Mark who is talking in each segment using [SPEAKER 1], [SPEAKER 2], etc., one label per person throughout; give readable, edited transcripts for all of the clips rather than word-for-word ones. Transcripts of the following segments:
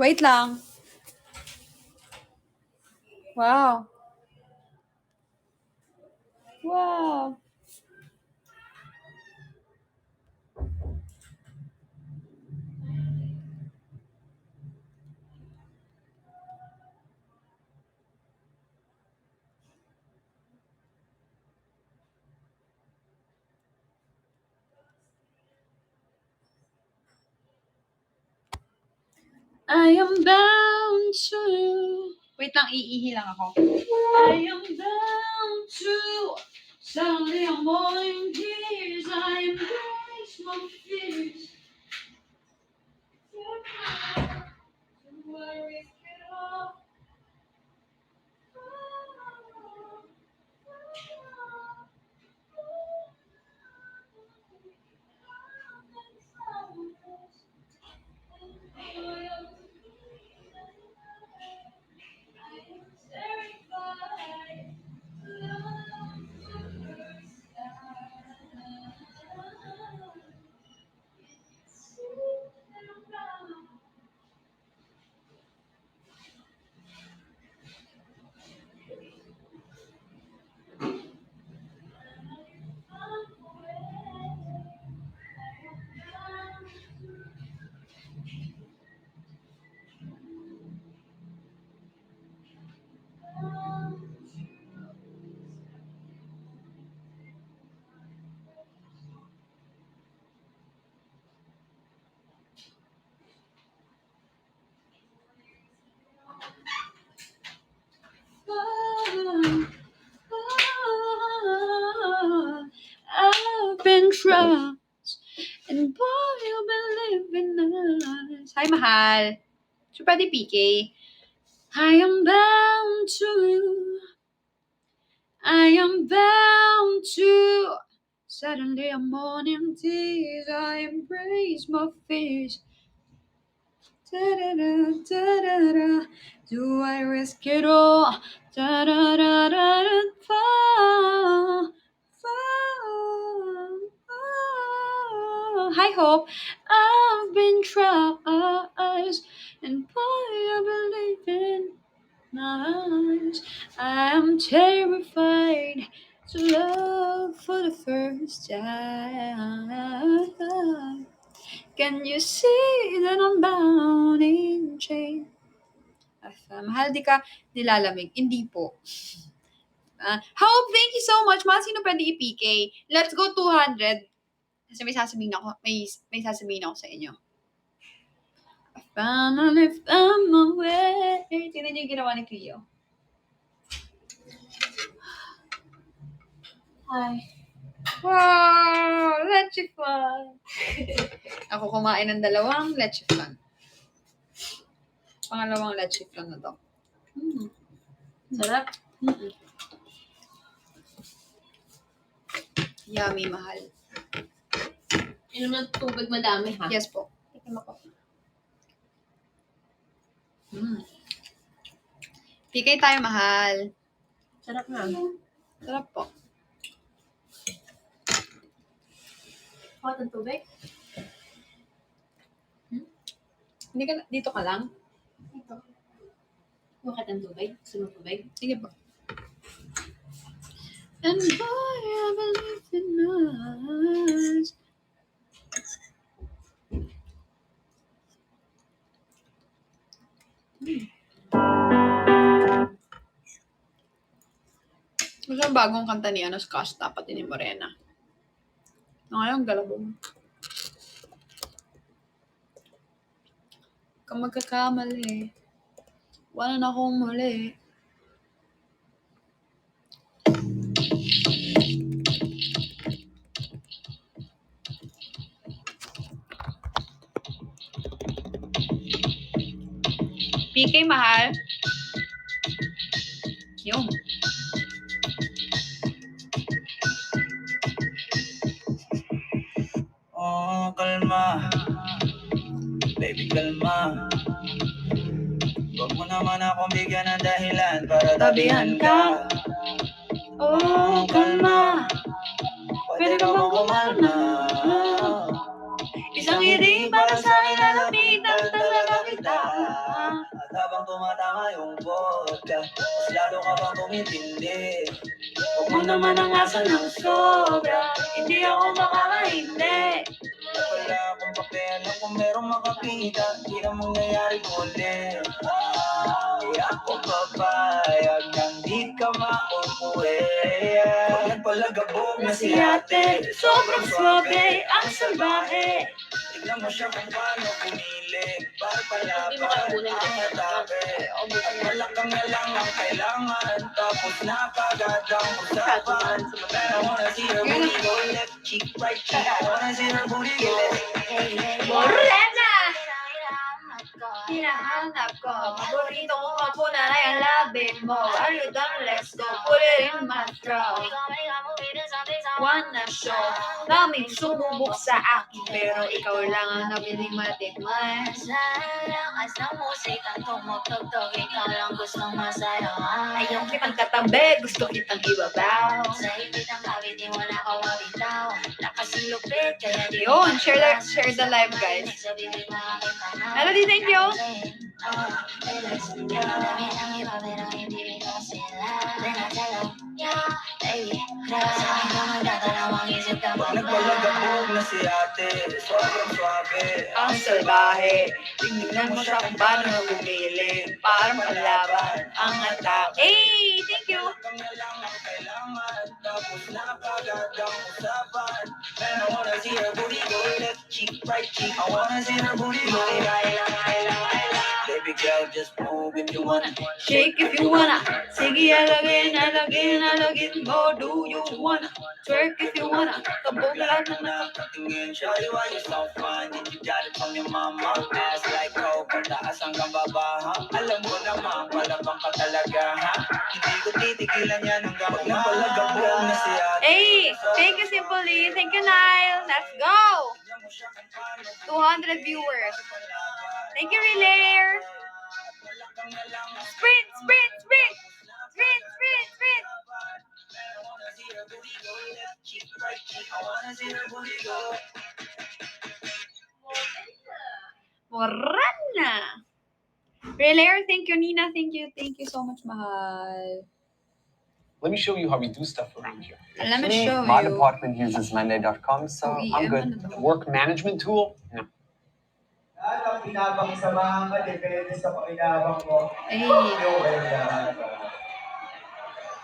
[SPEAKER 1] Wait lang. Wow. Wow. I am bound to... Wait lang, iihi lang ako. I am bound to... Soundly I'm morning tears. I embrace my fears. Do I risk it all? I've been trapped, and boy, you've been living us. Hi, mahal. So, pwede PK. I am bound to. I am bound to. Suddenly, I'm morning tears. I embrace my fears. Da-da-da, da-da-da. Do I risk it all? Da-da-da-da-da. Fall, fall, fall. Hi, Hope. I've been trapped, and boy, I believe in eyes. I am terrified to love for the first time. Can you see that I'm bound in chain? Mahal di ka nilalamig. Hindi po. Hope, thank you so much. Mahal, sino pwede i-PK? Let's go 200. Kasi may sasabihin ako sa inyo. I finally found my way. Tingnan niyo yung ginawa ni Cleo. Hi. Wow! Leche flan. Ako kumain ng 2 leche flan. Pangalawang leche flan na to.
[SPEAKER 2] Sarap.
[SPEAKER 1] Yummy, mahal.
[SPEAKER 2] Inom ng tubig madami, ha?
[SPEAKER 1] Yes po.
[SPEAKER 2] Tikim ako.
[SPEAKER 1] PK tayo, mahal.
[SPEAKER 2] Sarap na.
[SPEAKER 1] Sarap po.
[SPEAKER 2] Hot ang tubig?
[SPEAKER 1] Hindi ka, dito ka lang?
[SPEAKER 2] Ito. Hot ang tubig? Gusto mo tubig?
[SPEAKER 1] Sige po. And boy, I believe in us. Gusto ang bagong kanta ni Scotch, dapat din ni Morena. Ngayon, galabong. Kung magkakamali, wala na akong mali. PK, mahal. Yung.
[SPEAKER 3] Oh, kalma. Baby, kalma. Huwag mo naman akong bigyan ng dahilan para tabihan ka. Oh, kalma. Pwede ka bang kumalma? Isang ngiti para sa akin, lalapitan talaga kita. Mas lalo ka bang tumitindi. Huwag mo naman ang asa ng sobra, hindi ako makakahindi. Wala akong pakialam kung merong makakita, hindi na mangyayari ulit. Di ako papayag nang di ka mauuwi. Pag nagpalagabog na si ate, sobrang swabe, ang salbahe. Tignan mo siya kung paano pumili, para palaban ang atake. At malakang na lang ang kailangan, tapos na kagad ang usapan. I wanna see her booty go left cheek, right cheek. I wanna see her booty go
[SPEAKER 1] Morena! Hinahanap ko, paborito ko mapuna na yung labi mo. Are you done? Let's go, put it in my throat. Wanna show, daming sumubok sa akin, pero ikaw lang ang nabiling matikman.
[SPEAKER 2] Lakas ng musika, tumutugtog, ikaw lang gustong masayawan.
[SPEAKER 1] Ayaw kitang katabi, gusto kitang ibabaw.
[SPEAKER 2] Sa higit ang kawit, di mo na ako mabitaw. Lakas ng lupit, kaya di
[SPEAKER 1] Yun, share the live, guys. Melody, thank you.
[SPEAKER 3] Pag nagpalagabog na si ate, sobrang swabe,
[SPEAKER 1] Ang salbahe, tingnan mo siya kung paano bumili para malaban ang atake. Hey, thank you.
[SPEAKER 3] Malakang na lang ang kailangan, tapos na kagad ang usapan. Man, I wanna see her booty go left cheek, right cheek. I wanna see her booty go Baby girl, just move if you wanna.
[SPEAKER 1] Shake if you wanna. Sige, alagin mo. Do you wanna? Twerk if you wanna. Kabog lahat na na.
[SPEAKER 3] Patingin, shawty, why you so fine? Did you got it from your mama? Ass like coke, pataas hanggang baba, ha? Alam mo naman, palabang ka talaga, ha? Hindi ko titigilan yan hanggang pag napalagabog na si ate.
[SPEAKER 1] Hey, thank you, Simply. Thank you, Nile. Let's go. 200 viewers. Thank you, Relayer. Sprint, sprint, sprint. Sprint, sprint, sprint. Morana. Relayer, thank you. Nina, thank you. Thank you so much, mahal.
[SPEAKER 4] Let me show you how we do stuff around here.
[SPEAKER 1] Let me
[SPEAKER 4] Actually,
[SPEAKER 1] show
[SPEAKER 4] my
[SPEAKER 1] you.
[SPEAKER 4] department uses Monday.com, so
[SPEAKER 1] OEM,
[SPEAKER 4] I'm good.
[SPEAKER 1] ano to?
[SPEAKER 4] The work management tool, no.
[SPEAKER 5] Lahat ang pinabang samahan ka, depende sa pakinabang mo.
[SPEAKER 1] Ay.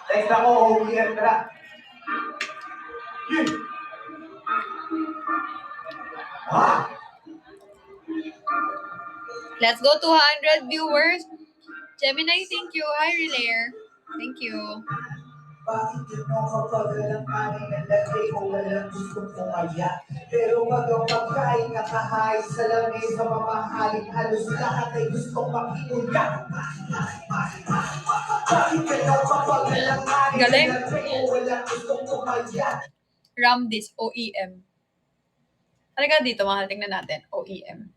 [SPEAKER 5] Next ako, OEM na. Yun! Ah!
[SPEAKER 1] Let's go 200 viewers. Gemini, thank you. Hi, Relayer. Thank you.
[SPEAKER 5] Bakit yun mo kapag walang kanin na lagay ko walang gustong pumaya? Pero pag ang pagkain nakahay sa lamesa mamahalin, halos lahat ay gustong makinuya. Bakit yun mo kapag walang kanin na
[SPEAKER 1] Galing.
[SPEAKER 5] lagay ko walang gustong pumaya?
[SPEAKER 1] Ramdis, OEM. Halika dito, mahal. Tingnan natin. OEM.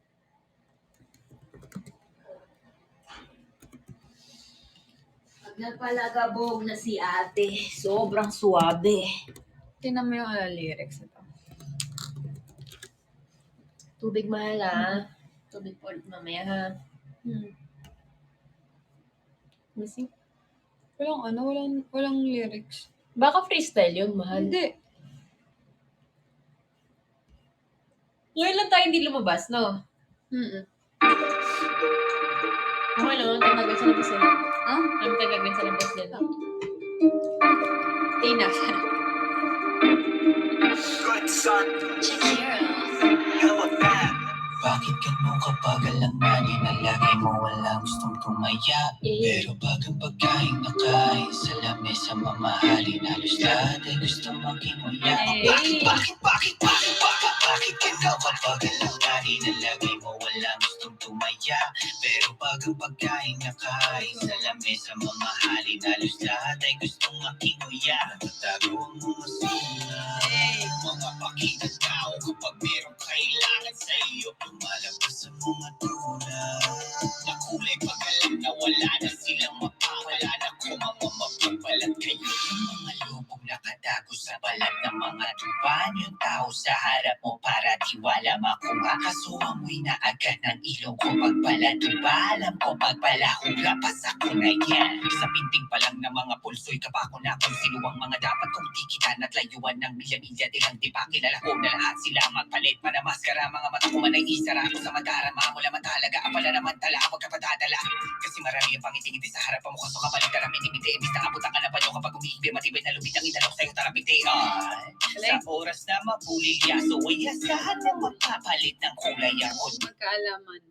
[SPEAKER 2] Pag nagpalagabog na si ate, sobrang suwabe.
[SPEAKER 1] Tingnan mo yung lyrics nito.
[SPEAKER 2] Tubig mahal ha. Tubig po ulit mamaya ha. Missing?
[SPEAKER 1] Walang lyrics.
[SPEAKER 2] Baka freestyle yun, mahal.
[SPEAKER 1] Hindi.
[SPEAKER 2] Ngayon lang tayo hindi lumabas, no?
[SPEAKER 1] Mm-mm.
[SPEAKER 2] Okay lang, tayo sa labas eh.
[SPEAKER 1] Huh?
[SPEAKER 2] Alam tayo gagawin sa labas din.
[SPEAKER 1] Tina.
[SPEAKER 3] Good son, hella fat. Bakit ganun kapag alanganin na lagi mo wala gustong tumaya? Pero pag ang pagkain nakain sa lamesa mamahalin, halos lahat ay gusto makinuya. Bakit ganun kapag alanganin na lagi mo wala gustong tumaya? Pero pag ang pagkain nakain sa lamesa mamahalin, halos lahat ay gustong makinuya. Nagtatago ang mga suna, mga pakitang tao kapag merong kailangan sa iyo. Lumalabas sa mga tuna na kulay pag alam na wala na silang mapawala na kung mga mapapalat kayo. Yung mga lubog nakatago sa balat ng mga tuban, yung tao sa harap mo para tiwala makuha. Kaso amoy na agad ng ilong ko pagpalado ba? Alam ko pagpalahula pas ako na yan. Sa pinting pa lang ng mga pulso'y kapako na kung sino ang mga dapat kong tikitan at layuan ng milya-milya. Dilang tipa kilala ko na lahat sila magpalit pa na maskara. Mga mata ko man ay isara ako sa madarama. Mula man talaga ang pala naman tala. Huwag ka padadala kasi marami ang pangiting-ngiti sa harapan mo. Kaso kapalit ka namin ibigay. Imbis na abutan ka na ba nyo kapag umiibig matibay na lubid ang itanong sa'yo tarapiti. Sa oras na mapulilya so ay asahan na magpapalit ng kulay ako.
[SPEAKER 1] Magkaalaman.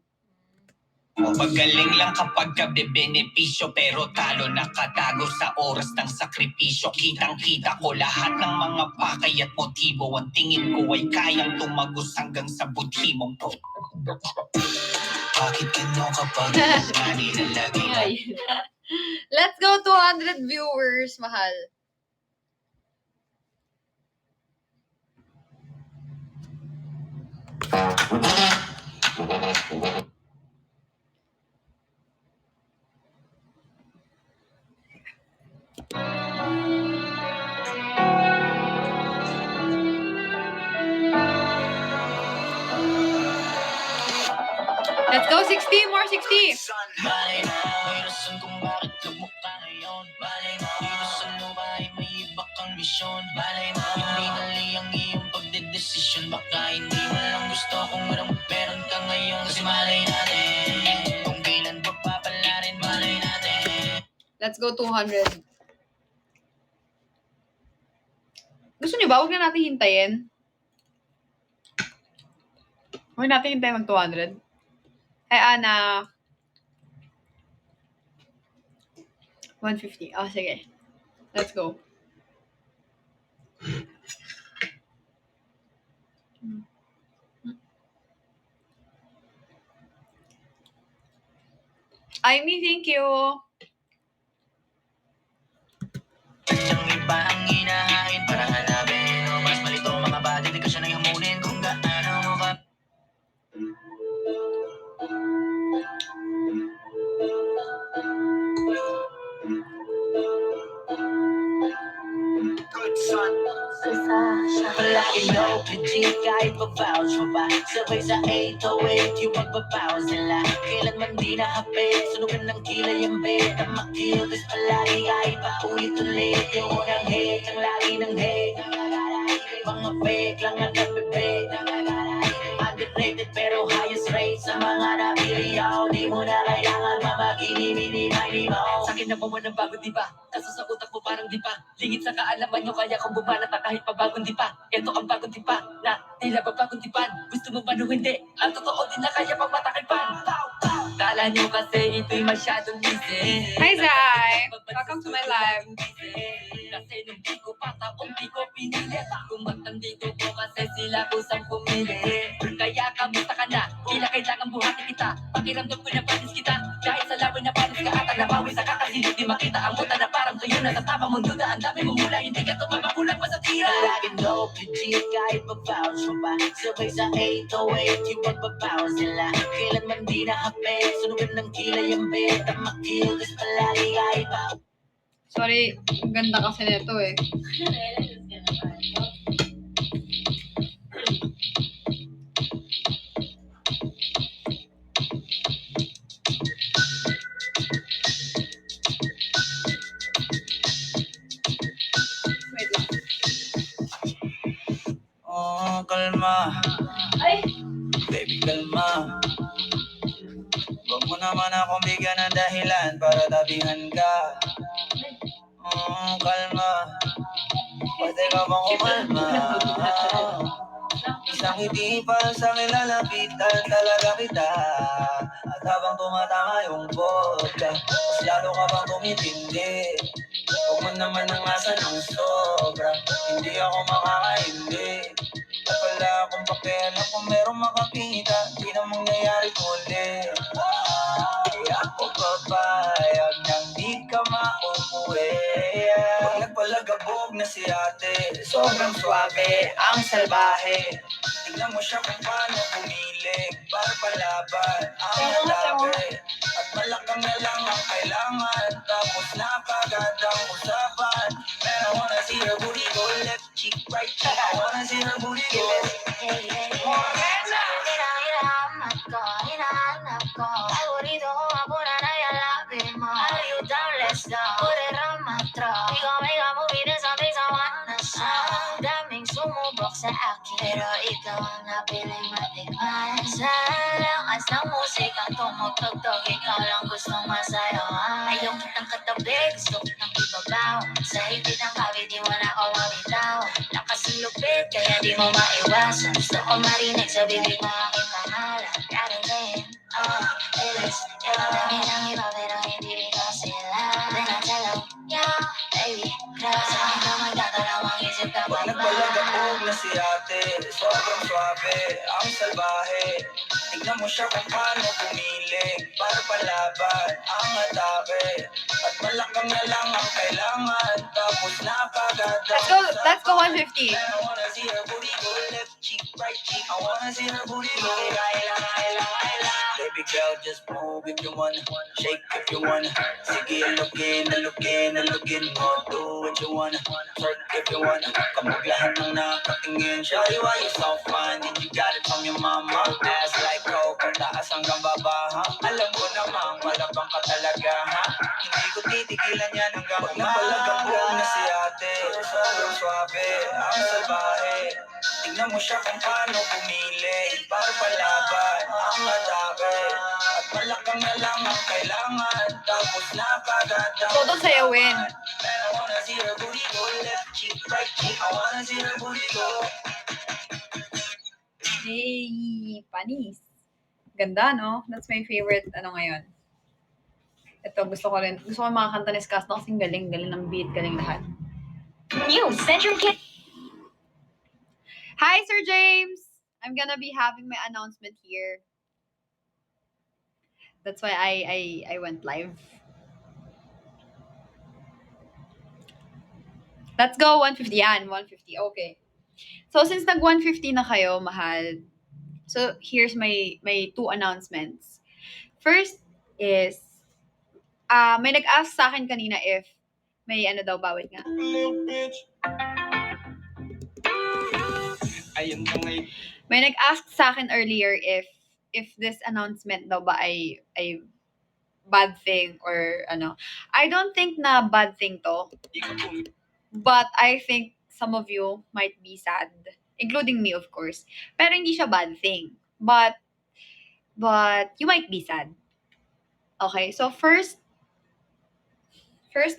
[SPEAKER 3] Magaling lang kapag kabe-benepisyo pero talo nakatago sa oras ng sakripisyo. Kitang-kita ko lahat ng mga pakay at motibo. Ang tingin ko ay kayang tumagos hanggang sa budhi mong to. Bakit ganyan kapag nilalagay na?
[SPEAKER 1] Ay. Let's go 200 viewers, mahal. Let's go 60, more 60.
[SPEAKER 3] Malay na, may rason kung bakit lumukha ngayon. Malay na, may rason mo ba ay may iba kang misyon. Malay na, hindi mali ang iyong pagdedesisyon. Baka hindi mo lang gusto kung meron ka ngayon. Kasi malay natin, kung kailan pa papalarin. Malay natin.
[SPEAKER 1] Let's go 200. Gusto niyo ba? Huwag na natin hintayin. Huwag natin hintayin mag 200. Ay, Ana. 150. Oh, sige. Let's go. Amy, thank you.
[SPEAKER 3] Ang iba ang hinahain para hanapin o mas malito mga bata, di ka siya nang hamunin kung gaano mo ka. Good son. Palagi no legit kahit pa-vouch mo ba? Sabay sa 808 yung magbabawas nila. Kailanman di nahapit, sunugan ng kilay ang bed. Ang makiltis palagi kahit pa ulit-ulit. Yung unang hate, ang lagi ng hate. Mga fake lang ang nagbibig. Underrated pero highest rate sa mga napiliyaw. Di mo na kailangan mamagini-mini-mini mo. Sa'kin na mo ng bago di ba? Kaso sa utak mo parang di pa. Lingit sa kaalaman nyo kaya kung bumanat na kahit pa bagong di pa. Ito ang bagong di pa na tila ba bagong di pan. Gusto mo man o hindi, ang totoo din na kaya pang matakipan. Kala nyo kasi ito'y masyadong easy.
[SPEAKER 1] Hi, Zai. Welcome to my live.
[SPEAKER 3] Kasi nung di ko pataong di ko pinili. Kung matandito ko kasi sila kusang pumili. Kaya kamusta ka na? Kailangan buhatin kita. Pakiramdam ko na panis kita. Dahil sa laban na panis ka ata nabawi sa kakasilip. Di makita ang muta na parang tuyo na sa tama mong duda. Ang dami mong mula, hindi ka tumamakulang pa sa tira. Lagi no legit kahit pa-vouch mo ba? Sabay sa 808 yung magbabawas nila. Kailanman di nahapit, sunugan ng kilay ang bed. Ang makiltis palagi kahit pa.
[SPEAKER 1] Sorry, ang ganda kasi nito eh. Wait lang.
[SPEAKER 3] Oh, kalma.
[SPEAKER 1] Ay!
[SPEAKER 3] Baby, kalma. Huwag mo naman akong bigyan ng dahilan para tabihan ka. Kalma. Pwede ka bang kumalma? Isang hindi pa sa kilalapitan talaga kita. At habang tumatama yung vodka, mas lalo ka bang tumitindi. Huwag mo naman ang asa ng sobra. Hindi ako makakaindi. At wala akong pakialam kung merong makakita. Di na mangyayari ulit. Di ako papayag nang di ka mauuwi. Pag nagpalagabog na si ate, sobrang swabe, ang salbahe. Tignan mo siya kung paano pumilig para palaban ang nalabi. At malakang na lang ang kailangan, tapos napagad ang usapan. Man, I wanna see her booty go left cheek, right cheek. I wanna see her booty go more hands up.
[SPEAKER 2] wake up, movie, there's some things I wanna show. Daming sumubok sa akin, pero ikaw ang napiling matikman. Sa lakas ng musika, tumugtog-tog, ikaw lang gustong masayawan. Ayaw kitang katabi, gusto kitang ibabaw. Sa higit ng kawit, di mo na ako mabitaw. Lakas ng lupit, kaya di mo maiwasan. Gusto ko marinig sa bibig mo aking pangalan. Karating, lyrics, dami ng iba pero hindi ko sila. Then I tell them, yeah, baby, sa akin ka magdadalaw ang isip ka
[SPEAKER 3] Pag nagbalagapog na si ate, sobrang swabe, ang salbahe. Tignan mo siya kung paano pumiling, para palaban ang atake. At malakang na lang ang kailangan, tapos nakagad.
[SPEAKER 1] Let's go 150.
[SPEAKER 3] I wanna see her booty go left cheek, right cheek. I wanna see her booty go kaila. Baby girl, just move if you wanna, shake if you wanna. Sige, lookin mo, do what you wanna. Twerk if you wanna, kamag lahat ng nakatingin. Shawty, why you so fine? And you got it from your mama. Ass like coke, ang taas hanggang baba, ha? Alam ko namang malabang ka talaga, ha? Hindi ko titigilan yan hanggang pag nabalagapog na si ate. Sobrang swabe, ang salbahe. Tignan mo siya kung paano pumili, para palaban ang atake. At malakang na lang ang kailangan, tapos nakagad.
[SPEAKER 1] Todo sayawin.
[SPEAKER 3] I wanna see her booty go left cheek, right cheek. I wanna see her booty go.
[SPEAKER 1] Hey, panis. Ganda, no? That's my favorite, ngayon. Ito, gusto ko rin. Gusto ko yung mga kanta ni Skas, no? Kasing galing ng beat, galing lahat.
[SPEAKER 2] New Century Kid.
[SPEAKER 1] Hi, Sir James! I'm gonna be having my announcement here. That's why I went live. Let's go 150. Yan, 150. Okay. So, since nag 150 na kayo, mahal, so here's my two announcements. First is, may nag-ask sa akin kanina if may daw, bawit nga. May nag-ask sa akin earlier if this announcement daw ba ay bad thing or ano. I don't think na bad thing to. But I think some of you might be sad, including me, of course. Pero hindi siya bad thing. But you might be sad. Okay, so first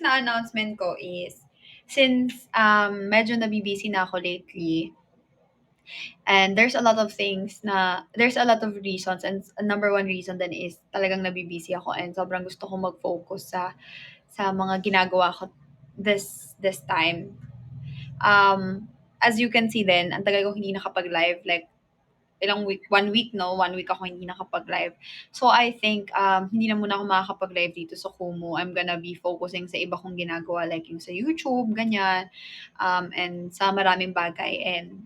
[SPEAKER 1] na announcement ko is, since medyo nabibusy na ako lately, and there's a lot of reasons, and number one reason then is talagang nabibusy ako and sobrang gusto ko mag-focus sa mga ginagawa ko this time. As you can see then, ang tagal ko hindi nakapag-live, like ilang week, 1 week ako hindi nakapag-live. So I think hindi na muna ako makakapag-live dito sa Kumu. I'm gonna be focusing sa iba kong ginagawa, like yung sa YouTube, ganyan, and sa maraming bagay. And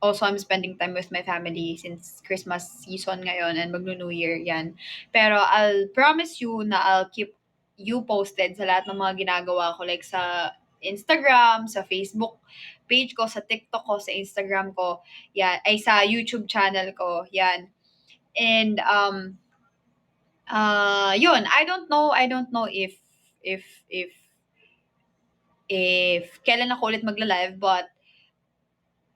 [SPEAKER 1] also, I'm spending time with my family since Christmas season ngayon and magno-New Year yan. Pero I'll promise you na I'll keep you posted sa lahat ng mga ginagawa ko, like sa Instagram, sa Facebook page ko, sa TikTok ko, sa Instagram ko, yan, ay sa YouTube channel ko, yan. And yun, I don't know if kailan ako ulit magla-live, but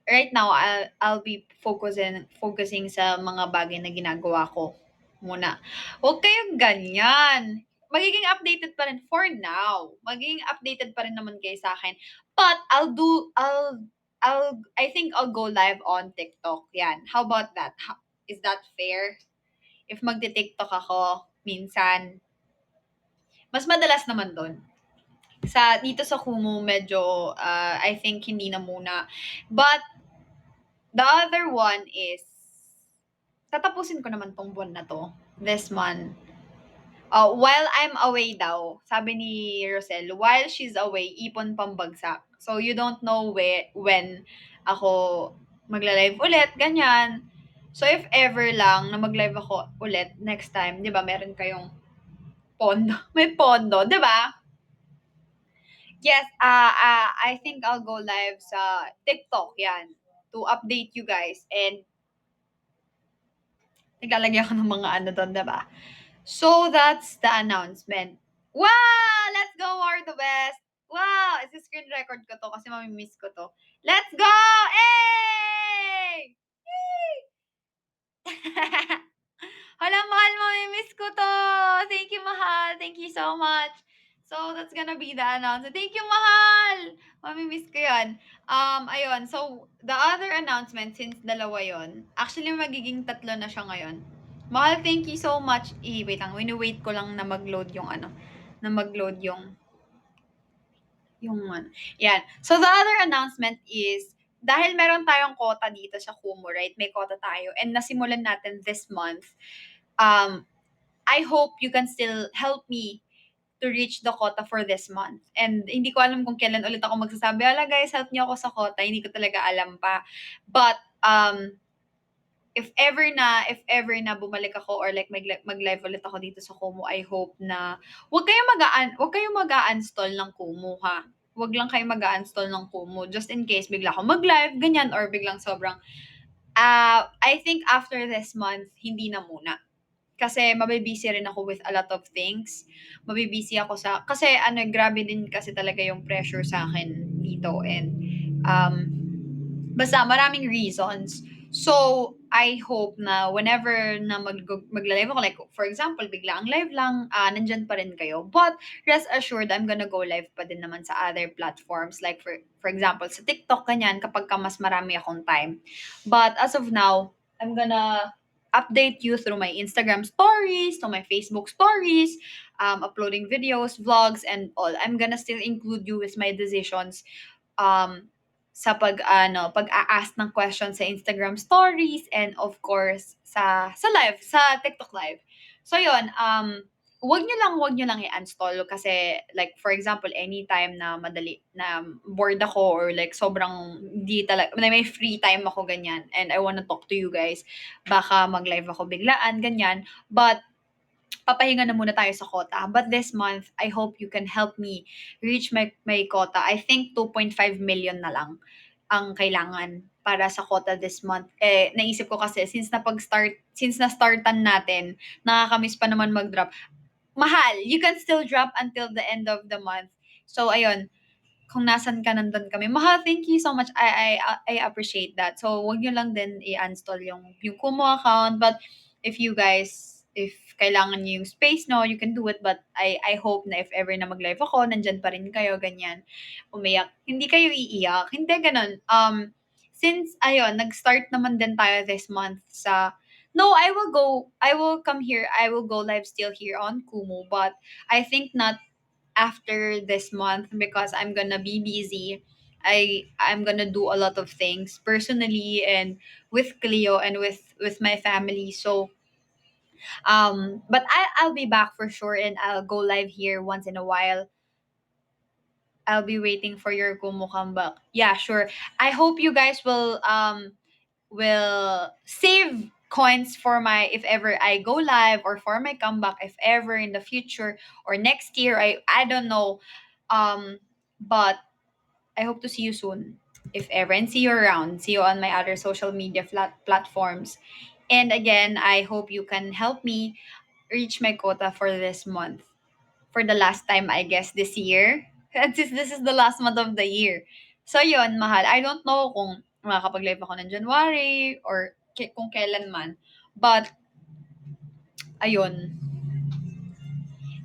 [SPEAKER 1] right now I'll be focusing sa mga bagay na ginagawa ko muna. Huwag kayong ganyan. Magiging updated pa rin for now. Magiging updated pa rin naman kayo sa akin. But I think I'll go live on TikTok. Yan. How about that? Is that fair? If magti-TikTok ako minsan, mas madalas naman doon. Dito sa Kumu, medyo, I think hindi na muna. But, the other one is, tatapusin ko naman tong buwan na to, this month. While I'm away daw, sabi ni Rosel, while she's away, ipon pambagsak. So, you don't know when ako magla-live ulit, ganyan. So, if ever lang na mag-live ako ulit next time, di ba, meron kayong pondo. May pondo, di ba? Yes, I think I'll go live sa TikTok, yan, to update you guys. And, naglalagay ako ng mga doon, diba? So, that's the announcement. Wow! Let's go, War the Best! Wow! Screen record ko to kasi mamimiss ko to. Let's go! Hey! Yay! Hala, mahal, mamimiss ko to. Thank you, mahal. Thank you so much. So, that's gonna be the announcement. Thank you, mahal. Mamimiss ko yun. Ayun. So, the other announcement, since dalawa yon, actually, magiging tatlo na siya ngayon. Mahal, thank you so much. Wait lang. Wait ko lang na mag-load yung ano. Yan. So, the other announcement is, dahil meron tayong quota dito sa Kumu, right? May quota tayo. And nasimulan natin this month. I hope you can still help me to reach the quota for this month. And hindi ko alam kung kailan ulit ako magsasabi, ala guys, help niyo ako sa quota. Hindi ko talaga alam pa. But, if ever na bumalik ako or like mag-live ulit ako dito sa Kumu, I hope na wag kayong mag-a-install ng Kumu, ha. Wag lang kayo mag-a-install ng Kumu just in case bigla ako mag-live ganyan or biglang sobrang I think after this month hindi na muna. Kasi mabibusy rin ako with a lot of things. Mabibusy ako kasi grabe din kasi talaga yung pressure sa akin dito and basta maraming reasons. So, I hope na whenever na magla-live ako, like for example, bigla ang live lang, nandyan pa rin kayo. But rest assured, I'm gonna go live pa din naman sa other platforms. Like for example, sa TikTok, kanyan, kapag mas marami akong time. But as of now, I'm gonna update you through my Instagram stories, to my Facebook stories, uploading videos, vlogs, and all. I'm gonna still include you with my decisions sa pag-a-ask ng questions sa Instagram stories and of course sa TikTok live. So yun, wag nyo lang i-uninstall kasi like for example, anytime na bored ako or like sobrang may free time ako ganyan and I wanna talk to you guys, baka mag-live ako biglaan, ganyan. But papahinga na muna tayo sa quota. But this month, I hope you can help me reach my quota. I think 2.5 million na lang ang kailangan para sa quota this month. Naisip ko kasi since na-startan natin, nakakamiss pa naman mag-drop. Mahal, you can still drop until the end of the month. So ayun, kung nasan ka, nandun kami. Mahal, thank you so much. I appreciate that. So, wag nyo lang din i-install yung Kumu account. But if kailangan nyo yung space, no, you can do it. But I hope na if ever na mag-live ako, nandyan pa rin kayo, ganyan. Umiyak. Hindi kayo iiyak. Hindi, ganun. Since, nag-start naman din tayo this month no, I will come here. I will go live still here on Kumu. But I think not after this month because I'm gonna be busy. I'm gonna do a lot of things personally and with Cleo and with my family. So but I'll be back for sure and I'll go live here once in a while. I'll be waiting for your Kumu comeback. Yeah, sure. I hope you guys will save coins for my if ever I go live or for my comeback if ever in the future or next year. I don't know. But I hope to see you soon if ever and see you around. See you on my other social media platforms. And again, I hope you can help me reach my quota for this month. For the last time, I guess, this year. This is the last month of the year. So yun, mahal. I don't know kung makakapag-live ako ng January or kung kailan man. But, ayun.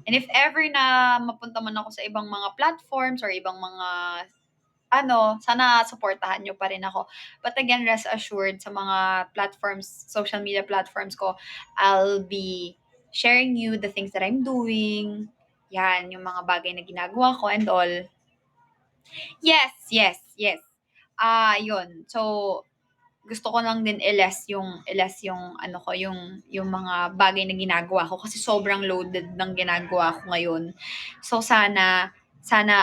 [SPEAKER 1] And if ever na mapunta man ako sa ibang mga platforms or ibang mga sana supportahan nyo pa rin ako. But again, rest assured sa mga platforms, social media platforms ko, I'll be sharing you the things that I'm doing. Yan, yung mga bagay na ginagawa ko and all. Yes. Yun. So, gusto ko lang din i-less yung yung mga bagay na ginagawa ko kasi sobrang loaded ng ginagawa ko ngayon. So sana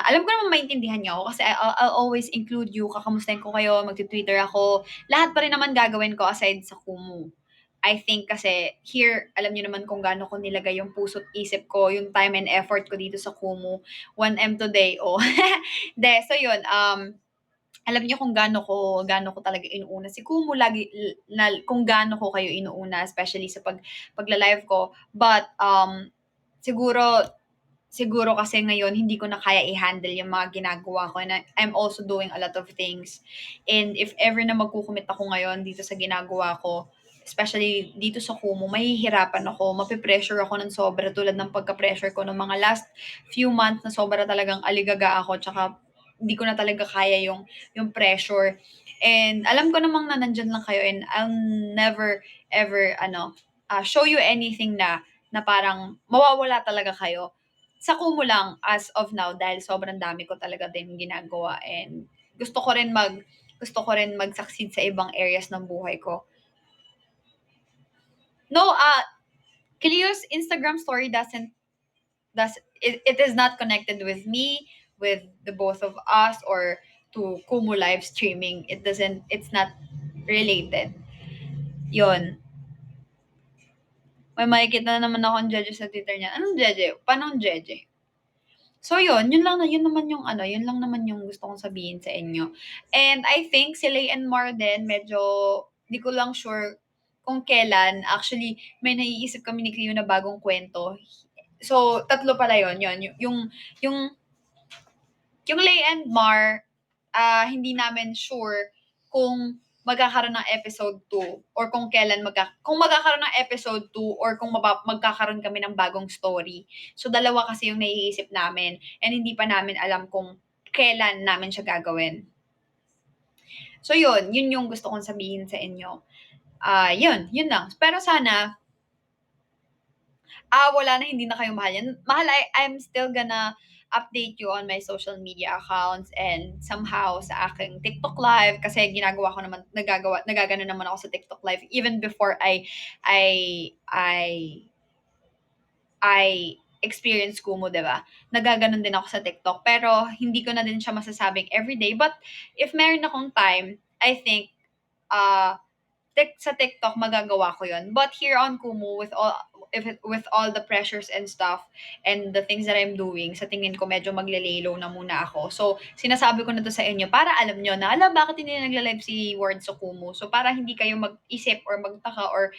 [SPEAKER 1] alam ko naman maintindihan niyo ako kasi I'll always include you, kakamustahin ko kayo, magti-Twitter ako. Lahat pa rin naman gagawin ko aside sa Kumu. I think kasi here, alam niyo naman kung gaano ko nilagay yung puso't isip ko, yung time and effort ko dito sa Kumu. 1M today, oh. So yun, alam niyo kung gaano ko talaga inuuna si Kumu lagi kung gaano ko kayo inuuna especially sa pagla-live ko. But siguro siguro kasi ngayon hindi ko na kaya i-handle yung mga ginagawa ko, and I'm also doing a lot of things. And if ever na magkukumit ako ngayon dito sa ginagawa ko, especially dito sa Kumu, mahihirapan ako, mape-pressure ako ng sobra tulad ng pagka-pressure ko ng mga last few months na sobra talagang aligaga ako, tsaka hindi ko na talaga kaya yung pressure. And alam ko namang na nandyan lang kayo, and I'll never ever show you anything na parang mawawala talaga kayo. Sa Kumu lang as of now dahil sobrang dami ko talaga din ginagawa, and gusto ko rin mag-succeed sa ibang areas ng buhay ko. No, Cleo's Instagram story it is not connected with me, with the both of us, or to Kumu live streaming. It's not related. Yon. May makikita na naman akong jeje sa Twitter niya. Anong jeje? Paano jeje? So yun lang naman yung gusto kong sabihin sa inyo. And I think si Lay and Mar din, medyo di ko lang sure kung kailan. Actually, may naiisip kami ni Cleo na bagong kwento. So, 3 pala yun. Yung Lay and Mar, hindi namin sure kung magkakaroon ng episode 2 or kung kailan kung magkakaroon ng episode 2 or kung magkakaroon kami ng bagong story. So, dalawa kasi yung naiisip namin, and hindi pa namin alam kung kailan namin siya gagawin. So, yun yung gusto kong sabihin sa inyo. Yun lang. Pero sana, wala na, hindi na kayo mahal yan. Mahal, I'm still gonna update you on my social media accounts and somehow sa aking TikTok live, kasi ginagawa ko naman, nagagano naman ako sa TikTok live even before I experience Kumu, diba? Nagaganon din ako sa TikTok, pero hindi ko na din siya masasabing everyday. But if meron akong time, I think sa TikTok magagawa ko yun. But here on Kumu, with all the pressures and stuff and the things that I'm doing, sa tingin ko medyo magle-lay low na muna ako. So, sinasabi ko na to sa inyo para alam nyo na, bakit hindi na nagla-live si Ward sa Kumu? So, para hindi kayo mag-isip or magtaka or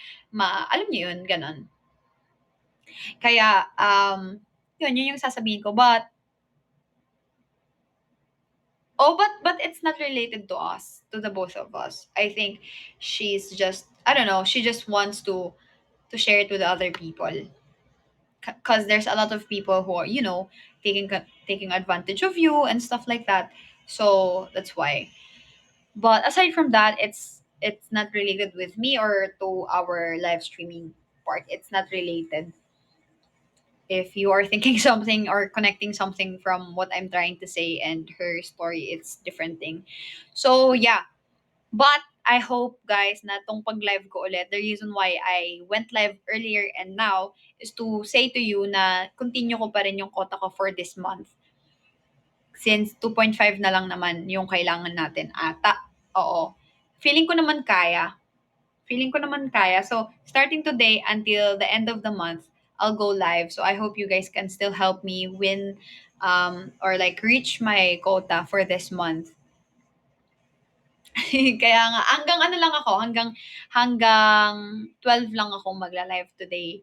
[SPEAKER 1] alam nyo yun, ganon. Kaya, yun yung sasabihin ko. But it's not related to us, to the both of us. I think she's just, I don't know, she just wants to share it with other people. Because there's a lot of people who are, taking advantage of you and stuff like that. So that's why. But aside from that, it's not related with me or to our live streaming part. It's not related. If you are thinking something or connecting something from what I'm trying to say and her story, it's different thing. So yeah. But I hope, guys, na tong pag-live ko ulit, the reason why I went live earlier and now is to say to you na continue ko pa rin yung quota ko for this month. Since 2.5 na lang naman yung kailangan natin ata. Oo. Feeling ko naman kaya. So, starting today until the end of the month, I'll go live. So, I hope you guys can still help me win or like reach my quota for this month. Kaya nga, hanggang 12 lang ako magla-live today.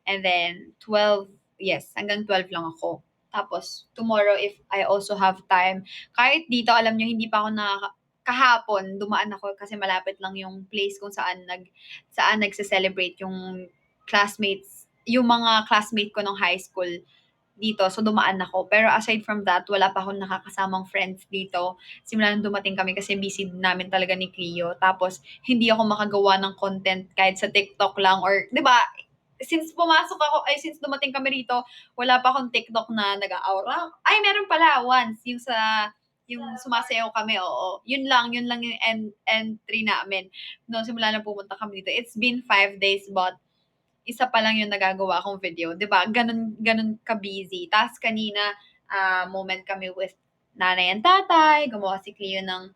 [SPEAKER 1] And then, hanggang 12 lang ako. Tapos, tomorrow, if I also have time, kahit dito, alam nyo, hindi pa ako kahapon, dumaan ako kasi malapit lang yung place kung saan nagse-celebrate yung mga classmate ko nung high school dito. So, dumaan ako. Pero aside from that, wala pa akong nakakasamang friends dito. Simula nung dumating kami kasi busy namin talaga ni Cleo. Tapos, hindi ako makagawa ng content kahit sa TikTok lang or, di ba, since dumating kami rito, wala pa akong TikTok na nag-aura. Ay, meron pala once. Yung sumasayaw kami, oo. Yun lang yung entry namin. No, simula na pumunta kami dito. It's been 5 days, but isa pa lang yung nagagawa kong video. 'Di ba? Ganun ka-busy. Tapos kanina, moment kami with nanay and tatay, gumawa si Cleo ng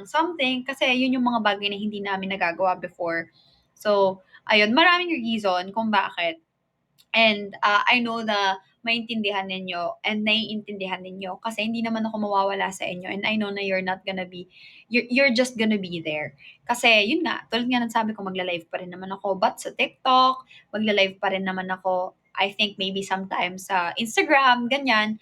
[SPEAKER 1] something. Kasi yun yung mga bagay na hindi namin nagagawa before. So, ayun, maraming reason kung bakit. And I know na maintindihan ninyo and naiintindihan ninyo kasi hindi naman ako mawawala sa inyo, and I know na you're just gonna be there. Kasi yun nga, tulad nga ng sabi ko, magla-live pa rin naman ako, but sa TikTok, magla-live pa rin naman ako I think maybe sometimes sa Instagram, ganyan,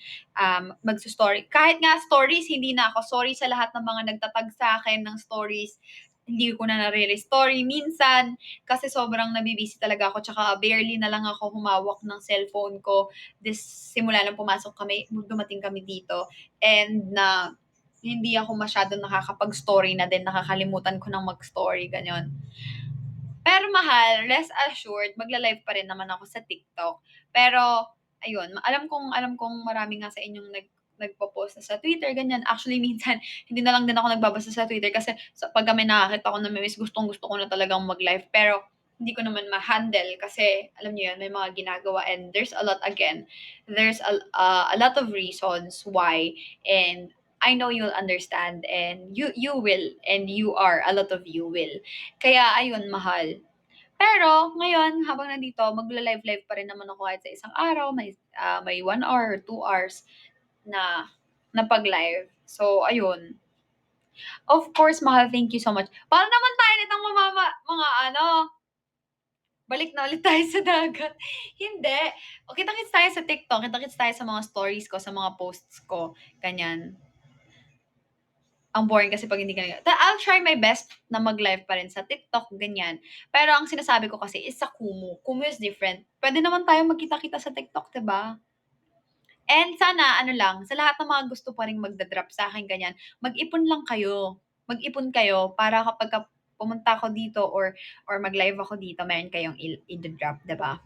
[SPEAKER 1] magsustory. Kahit nga stories, hindi na ako. Sorry sa lahat ng mga nagtatag sa akin ng stories. Hindi ko na nare-story minsan kasi sobrang nabibisi talaga ako tsaka barely na lang ako humawak ng cellphone ko simula nang dumating kami dito and na hindi ako masyadong nakakapag-story na din, nakakalimutan ko ng mag-story, ganyan. Pero mahal, rest assured, magla-live pa rin naman ako sa TikTok. Pero, ayun, alam kong marami nga sa inyong nagpo-post na sa Twitter, ganyan. Actually, minsan, hindi na lang din ako nagbabasa sa Twitter kasi pag kami nakakita ko na may gustong-gusto ko na talagang mag-live. Pero, hindi ko naman ma-handle kasi, alam niyo yun, may mga ginagawa and there's a lot a lot of reasons why and I know you'll understand and you will and you are, a lot of you will. Kaya ayun, mahal. Pero ngayon, habang nandito, magla-live pa rin naman ako kahit sa isang araw, may 1 hour or 2 hours na pag-live. So, ayun. Of course, mahal, thank you so much. Paano naman tayo nitong mga balik na ulit tayo sa dagat. Hindi. O, kita-kits tayo sa TikTok, kita-kits tayo sa mga stories ko, sa mga posts ko, ganyan. Ang boring kasi pag hindi ka I'll try my best na mag-live pa rin sa TikTok, ganyan. Pero ang sinasabi ko kasi is sa Kumu. Kumu is different. Pwede naman tayo magkita-kita sa TikTok, 'di ba? And sana ano lang, sa lahat ng mga gusto pa ring magda-drop sa akin ganyan, mag-ipon lang kayo. Mag-ipon kayo para kapagka pumunta ako dito or mag-live ako dito, meron kayong i-drop, 'di ba?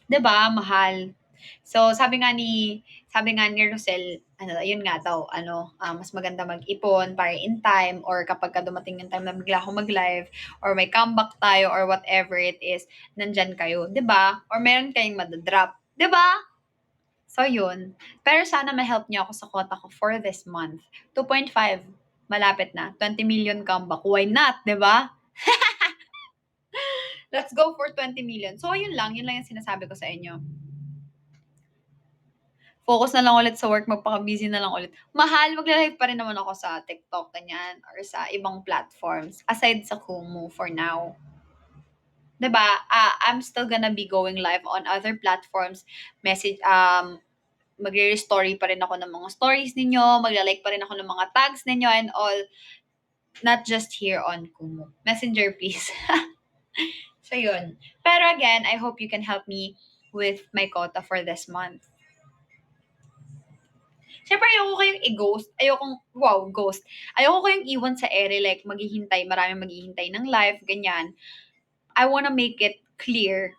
[SPEAKER 1] 'Di ba, mahal? So, sabi nga ni Rosel, yun nga daw, mas maganda mag-ipon para in time or kapag dumating yung time na bigla akong mag-live or may comeback tayo or whatever it is, nandyan kayo, 'di ba? Or meron kayong madadrop, 'di ba? So, yun. Pero sana ma-help niyo ako sa quota ko for this month. 2.5, malapit na. 20 million comeback. Why not, 'di ba? Let's go for 20 million. So, yun lang yung sinasabi ko sa inyo. Focus na lang ulit sa work, magpaka-busy na lang ulit. Mahal, magla-live pa rin naman ako sa TikTok, ganyan, or sa ibang platforms, aside sa Kumu for now. 'Di ba? I'm still gonna be going live on other platforms, magre-story pa rin ako ng mga stories ninyo, magla-like pa rin ako ng mga tags ninyo and all, not just here on Kumu. Messenger, please. So, yun. Pero again, I hope you can help me with my quota for this month. Siyempre, ayoko kayong i-ghost. Ghost. Ayoko kayong iwan sa ere, like, maraming maghihintay ng live, ganyan. I wanna make it clear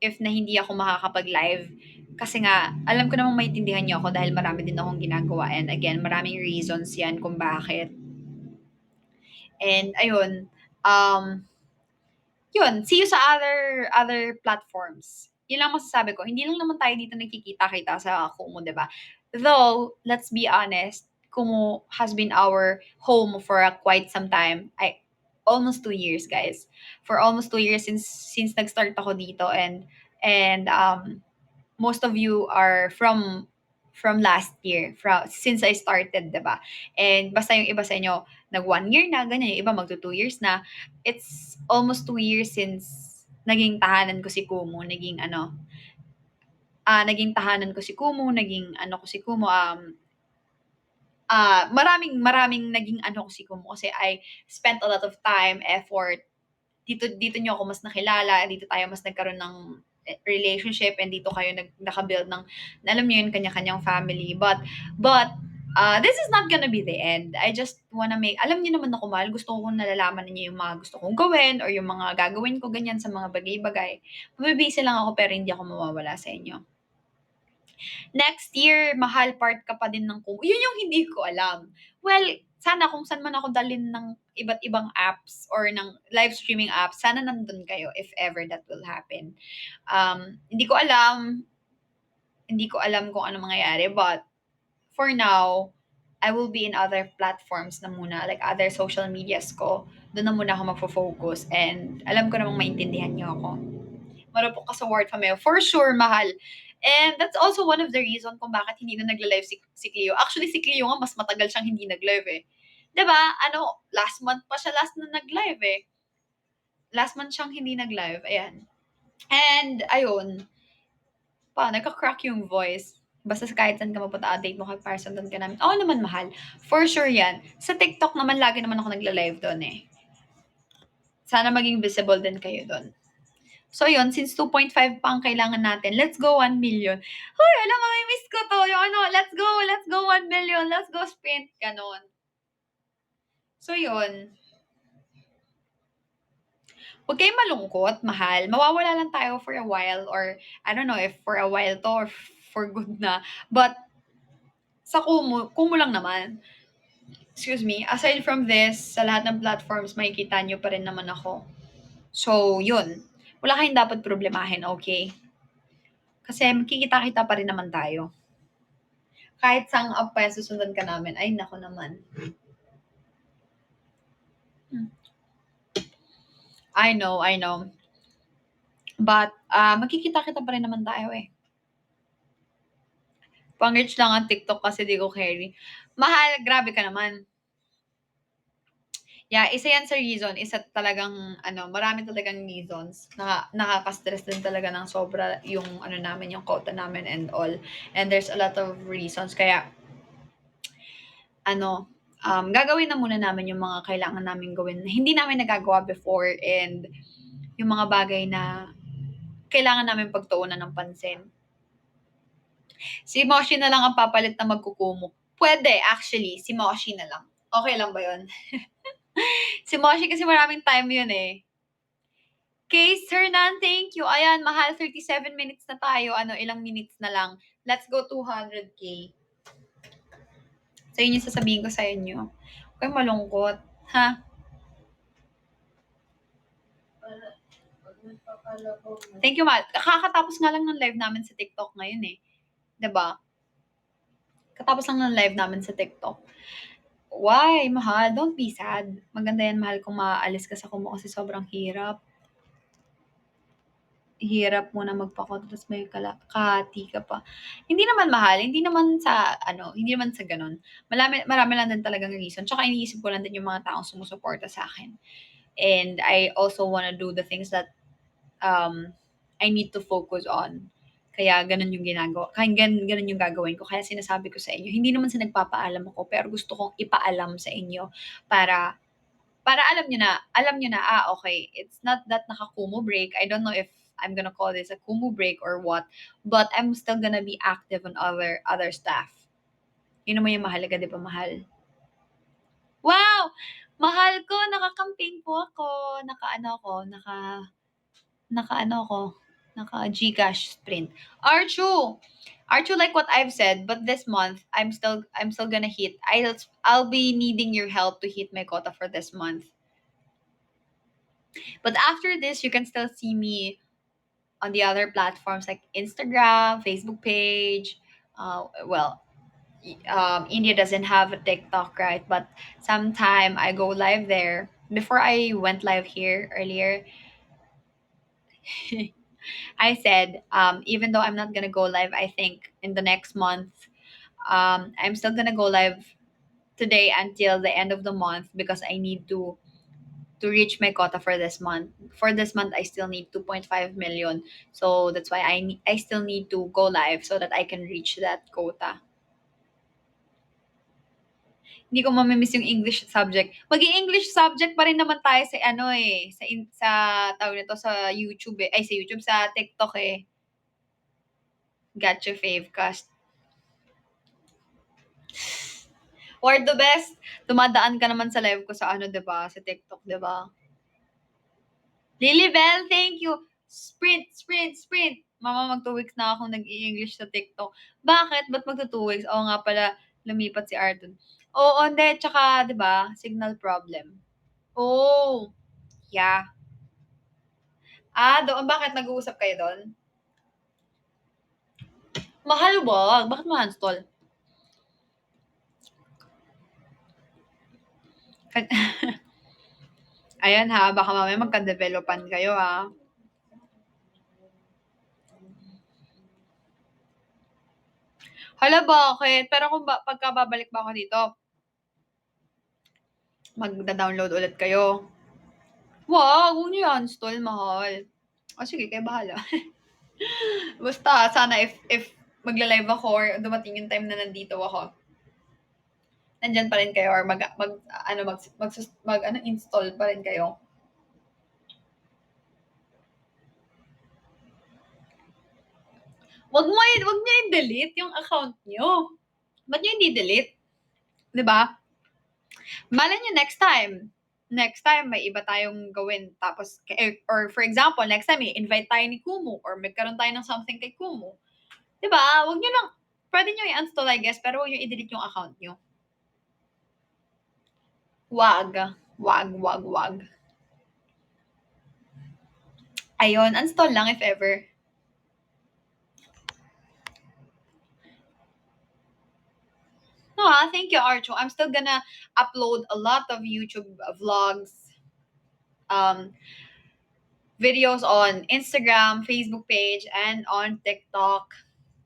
[SPEAKER 1] if na hindi ako makakapag-live. Kasi nga, alam ko namang maintindihan niyo ako dahil marami din akong ginagawa. And again, maraming reasons yan kung bakit. And ayun, yun, see you sa other platforms. Yun lang masasabi ko. Hindi lang naman tayo dito nagkikita-kita sa Kumu, 'di ba? Though, let's be honest, Kumu has been our home for quite some time. Almost 2 years, guys. For almost 2 years since nag-start ako dito and most of you are from last year, since I started, 'di ba? And basta yung iba sa inyo nag 1 year na, ganyan, yung iba magto 2 years na. It's almost 2 years since naging tahanan ko si Kumu, naging tahanan ko si Kumu, naging ko si Kumu, maraming naging ko si Kumu kasi I spent a lot of time, effort. Dito niyo ako mas nakilala, dito tayo mas nagkaroon ng relationship and dito kayo naka-build ng, alam niyo yun, kanya-kanyang family. But this is not gonna be the end. I just wanna alam niyo naman ako, mahal, gusto ko nalalaman niyo yung mga gusto kong gawin or yung mga gagawin ko, ganyan, sa mga bagay-bagay. Mabibisi lang ako pero hindi ako mawawala sa inyo. Next year, mahal, part ka pa din ng Kumu. Yun yung hindi ko alam. Well, sana kung saan man ako dalhin ng iba't ibang apps or ng live streaming apps, sana nandun kayo if ever that will happen. Hindi ko alam kung ano mangyayari, but for now, I will be in other platforms na muna, like other social medias ko. Doon na muna ako magfo-focus and alam ko namang maintindihan niyo ako. Marupok ka sa word fameo. For sure, mahal. And that's also one of the reason kung bakit hindi na nagla-live si Cleo. Actually, si Cleo nga, mas matagal siyang hindi nag-live eh. 'Di ba? Last month pa siya last na nag-live eh. Last month siyang hindi nag-live. Ayan. And, ayun. pa, nagka-crack yung voice. Basta kahit saan ka mapunta, update mo kay para sundan ka namin. Oo naman, mahal. For sure yan. Sa TikTok naman, lagi naman ako nagla-live doon eh. Sana maging visible din kayo doon. So yun, since 2.5 pa ang kailangan natin, let's go 1 million. Hoy, alam mo, may miss ko to. Yung ano, let's go 1 million, let's go sprint. Ganon. So yun. Huwag kayong malungkot, mahal. Mawawala lang tayo for a while, or I don't know if for a while to or for good na. But sa Kumu lang naman. Excuse me. Aside from this, sa lahat ng platforms, makikita nyo pa rin naman ako. So, yun. Wala kayong dapat problemahin, okay? Kasi makikita-kita pa rin naman tayo. Kahit sang up pa yan, susundan ka namin. Ay, nako naman. I know. But, magkikita-kita pa rin naman tayo eh. Pang-reach lang ang TikTok kasi di ko carry. Mahal, grabe ka naman. Yeah, isa yan sa reason. Isa talagang, marami talagang reasons. Nakaka-stress din talaga ng sobra yung, namin, yung quota namin and all. And there's a lot of reasons. Kaya, gagawin na muna namin yung mga kailangan namin gawin na hindi namin nagagawa before, and yung mga bagay na kailangan namin pagtuunan ng pansin. Si Moshi na lang ang papalit na magkukumo. Pwede, actually. Si Moshi na lang. Okay lang ba yun? Si Moshi kasi maraming time yun eh. Case Hernan, thank you. Ayan, mahal, 37 minutes na tayo. Ilang minutes na lang. Let's go 200K. So, yun yung sasabihin ko sa inyo. Huwag kayong malungkot. Ha? Thank you, mahal. Kakatapos nga lang ng live namin sa TikTok ngayon eh. 'Di ba? Katapos lang ng live namin sa TikTok. Why, mahal? Don't be sad. Maganda yan, mahal, kung maaalis ka sa Kumu kasi sobrang hirap. Hirap mo na magpa-quota tapos may kahati ka pa. Hindi naman, mahal, hindi naman sa ganun. Marami lang din talagang reason. Tsaka iniisip ko lang din yung mga taong sumusuporta sa akin. And I also wanna do the things that I need to focus on. Kaya ganun yung ginagawa. Kaya ganun yung gagawin ko. Kaya sinasabi ko sa inyo, hindi naman sa nagpapaalam ako, pero gusto kong ipaalam sa inyo para alam nyo na, okay, it's not that naka-Kumu break. I don't know if I'm gonna call this a Kumu break or what, but I'm still gonna be active on other stuff. Yun naman yung mahalaga, di ba, mahal? Wow! Mahal ko, naka-campaign po ako. Naka-Gcash sprint. Archu, like what I've said, but this month I'm still gonna hit. I'll be needing your help to hit my quota for this month. But after this, you can still see me on the other platforms like Instagram, Facebook page. India doesn't have a TikTok, right? But sometime I go live there. Before I went live here earlier, I said, even though I'm not gonna go live, I think in the next month, I'm still gonna go live today until the end of the month because I need to reach my quota for this month. For this month, I still need 2.5 million. So that's why I still need to go live so that I can reach that quota. Hindi ko mamimiss yung English subject. English subject pa rin naman tayo sa sa tawag nito sa YouTube eh. Ay, sa YouTube, sa TikTok eh. Got your fave cast. Or the best, dumadaan ka naman sa live ko sa diba? Sa TikTok, diba? Lilibel, thank you. Sprint. Mama, mag 2 weeks na akong nag-i-English sa TikTok. Bakit? Ba't magto 2 weeks? Oo nga pala, lumipat si Arton. Oo, hindi. Tsaka, di ba, signal problem. Oh, yeah. Doon. Bakit? Nag-uusap kayo doon? Mahal wag. Bakit ma-install? Ayan ha, baka mamaya magka-developan kayo ha. Hala, bakit? Pero kung pagka babalik ba ako dito, magda-download ulit kayo. Wag, huwag niyo i-install, mahal. O sige, kayo bahala. Basta, sana if magla-live ako or dumating yung time na nandito ako, nandyan pa rin kayo or install pa rin kayo. Wag niyo i-delete yung account niyo. Ba't niyo hindi delete? 'Di ba? Malay niyo next time may iba tayong gawin tapos or for example, next time i-invite tayo ni Kumu or magkaroon tayo ng something kay Kumu. 'Di ba? Wag niyo lang pwede niyo i-uninstall I guess pero wag niyo i-delete yung account niyo. Wag. Ayun, uninstall lang if ever. No, thank you, Archo. I'm still gonna upload a lot of YouTube vlogs, videos on Instagram, Facebook page, and on TikTok.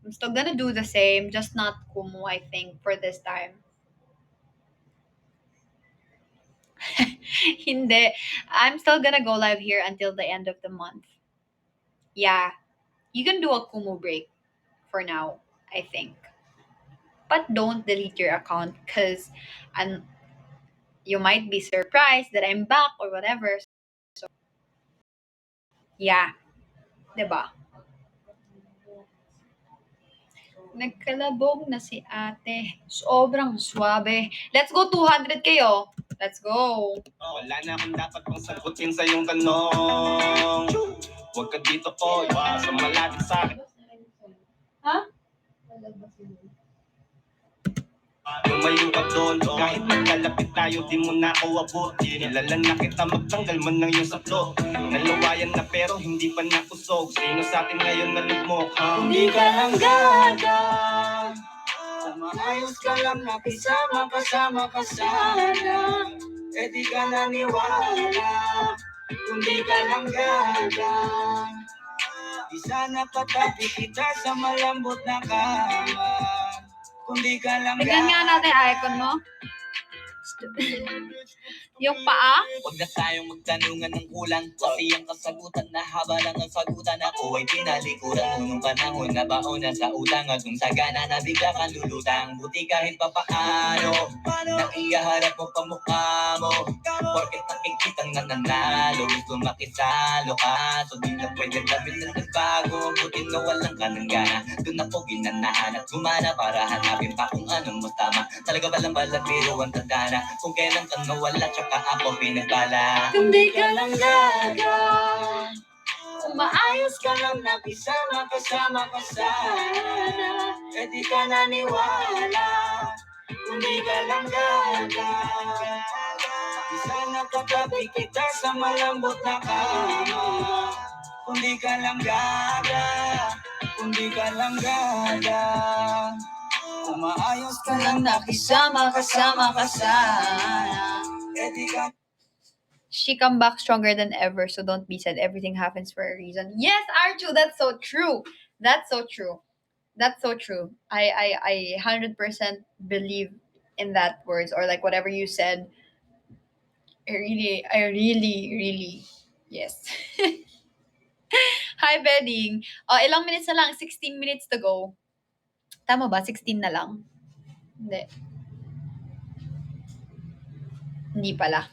[SPEAKER 1] I'm still gonna do the same, just not Kumu, I think, for this time. Hindi. I'm still gonna go live here until the end of the month. Yeah. You can do a Kumu break for now, I think. But don't delete your account because you might be surprised that I'm back or whatever. So, yeah. Diba? Nagkalabog na si ate. Sobrang swabe. Let's go 200 kayo. Let's go.
[SPEAKER 3] Wala na akong dapat pang sagutin sa iyong tanong. Huwag ka dito po, sa malapit sa akin.
[SPEAKER 1] Ha?
[SPEAKER 3] Lumayo ka doon, kahit magkalapit tayo, di mo na ako abutin. Kilala na kita, magtanggal man ng iyong saplo. Nalawayan na pero hindi pa nakusog. Sino sa atin ngayon nalugmok? Hindi ka lang gaga. Umaayos ka lang, nakisama kasama ka sana. Eh di ka naniwala, kung di ka lang gaga. Di sana patabi kita sa malambot na kama. Kung di ka lang
[SPEAKER 1] Tignan nga natin icon mo. Yung paa.
[SPEAKER 3] Huwag na tayong magtanungan ng kulang. Kasi ang kasagutan na haba lang ang sagutan. Ako ay pinalikuran mo nung panahon na baon na sa utang. At kung sagana na bigla kang lulutang. Buti kahit papaano na iyaharap mo pa mukha mo. Porket nakikitang nananalo. Gusto makisalo ka. So di na pwede sabihin na nagbago. Buti na walang ka ng gana. Doon ako ginanahan at gumana para hanapin pa kung anong mas tama. Talaga balang balang biro ang tandana. Kung kailan ka nawala tsaka ako pinagbala.
[SPEAKER 1] Kung di ka lang gaga.
[SPEAKER 3] Umaayos ka lang nakisama kasama ka sana. Eh di ka naniwala, kung di ka lang gaga. Di sana katabi kita sa malambot na kama. Kung di ka lang gaga, kung di ka lang gaga. Umaayos ka lang nakisama kasama ka sana. Eh di ka
[SPEAKER 1] She come back stronger than ever, so don't be sad. Everything happens for a reason. Yes, Arju, that's so true. That's so true. That's so true. I 100% believe in that words or like whatever you said. I really, yes. Hi, Bedding. Ilang minutes na lang? 16 minutes to go. Tama ba? 16 na lang? Hindi. Hindi pala.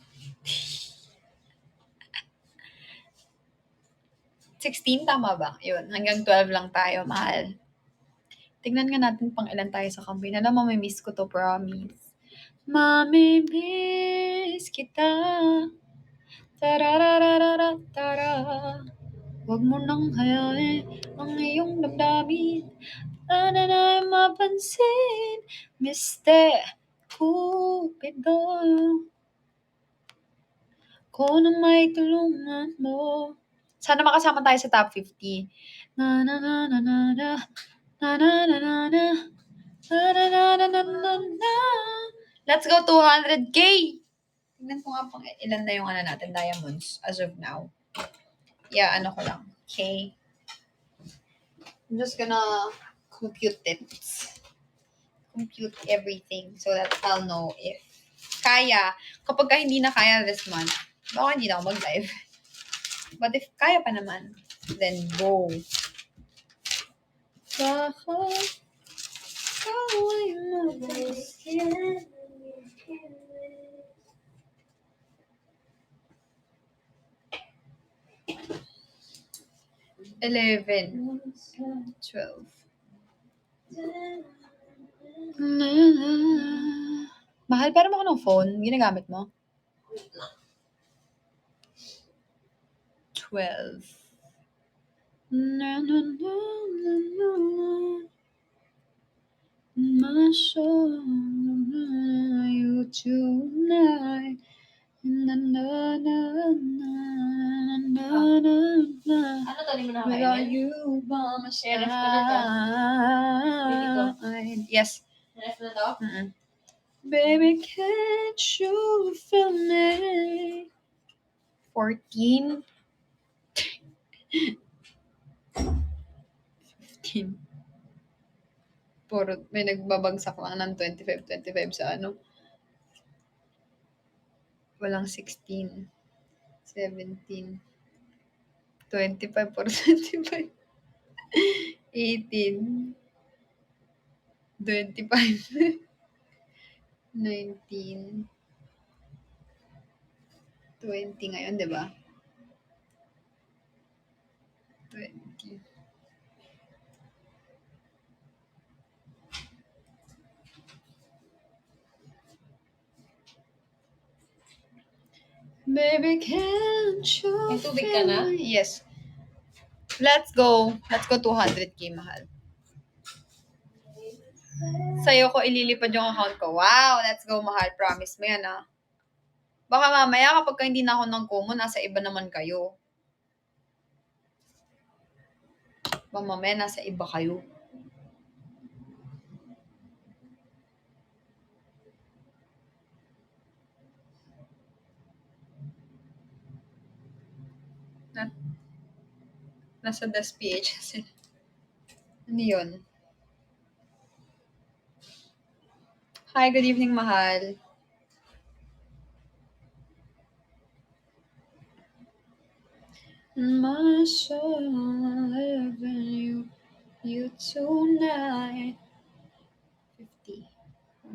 [SPEAKER 1] 16, tama ba? Yun, hanggang 12 lang tayo, mahal. Tingnan nga natin pang ilan tayo sa campaign. Alam mo, mamimiss ko to, promise. Mamimiss kita. Tararararara, tara. Huwag mo nang hayain ang iyong damdamin. Sana na mapansin, Mr. Cupido. Ko na may tulungan mo. Sana makasama tayo sa top 50. Na na na na na na na na na na na na na na na na na. Let's go 200k. Tingnan ko nga pang ilan na yung natin diamonds as of now. Yeah, ano ko lang. Okay. I'm just gonna compute it. Compute everything so that I'll know if kaya. Kapag hindi na kaya this month, baka hindi na ako mag-live. But if kaya pa naman, then go. Bakit away mo ba? Eleven, 12. Mahal, pero mo ako ng phone. Ginagamit mo? 12. My soul, you tonight.
[SPEAKER 2] Ano to, di mo
[SPEAKER 1] Without
[SPEAKER 2] nakakainin?
[SPEAKER 1] you by my
[SPEAKER 2] Kaya ref ko na to.
[SPEAKER 1] side. Yes.
[SPEAKER 2] Ref na to?
[SPEAKER 1] Mm-mm. Baby, can't you feel me? 14. 15. Puro, may nagbabagsak lang ng 25 sa ano. Walang 16. 17. 25 puro 25. 18. 25. 19. 20 ngayon, di ba? 20. Baby, can't you
[SPEAKER 2] May tubig ka na?
[SPEAKER 1] feel me? Yes. Let's go. Let's go 200k, mahal. Sa'yo ko ililipad yung account ko. Wow, let's go, mahal. Promise mo yan, ah. Baka mamaya kapag hindi na ako ng Kumu, nasa iba naman kayo. Baka mamaya nasa iba kayo. Nasa Das PH sila. Ano yun? Hi, good evening, mahal. My soul, having you tonight. 50.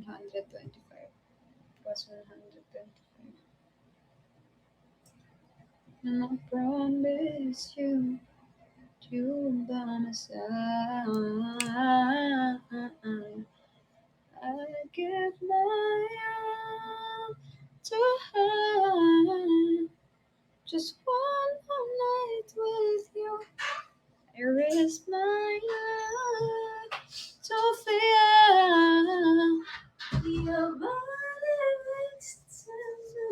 [SPEAKER 1] 125. Plus 125. And I promise you by my side. I give my all to her. Just one more night with you. I risk my life to feel your body next to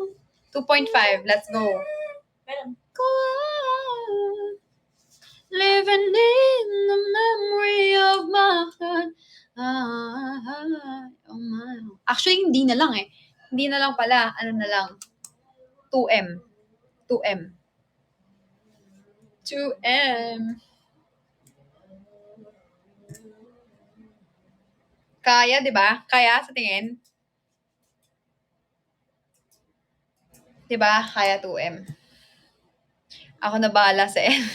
[SPEAKER 1] me. 2.5. Let's go.
[SPEAKER 2] Meron.
[SPEAKER 1] Go on. Living in the memory of my heart. Oh my. Actually, hindi na lang eh. Hindi na lang pala. Ano na lang. 2M. 2M. 2M. Kaya, di ba? Kaya sa tingin? Di ba? Kaya 2M. Ako na bahala sa M.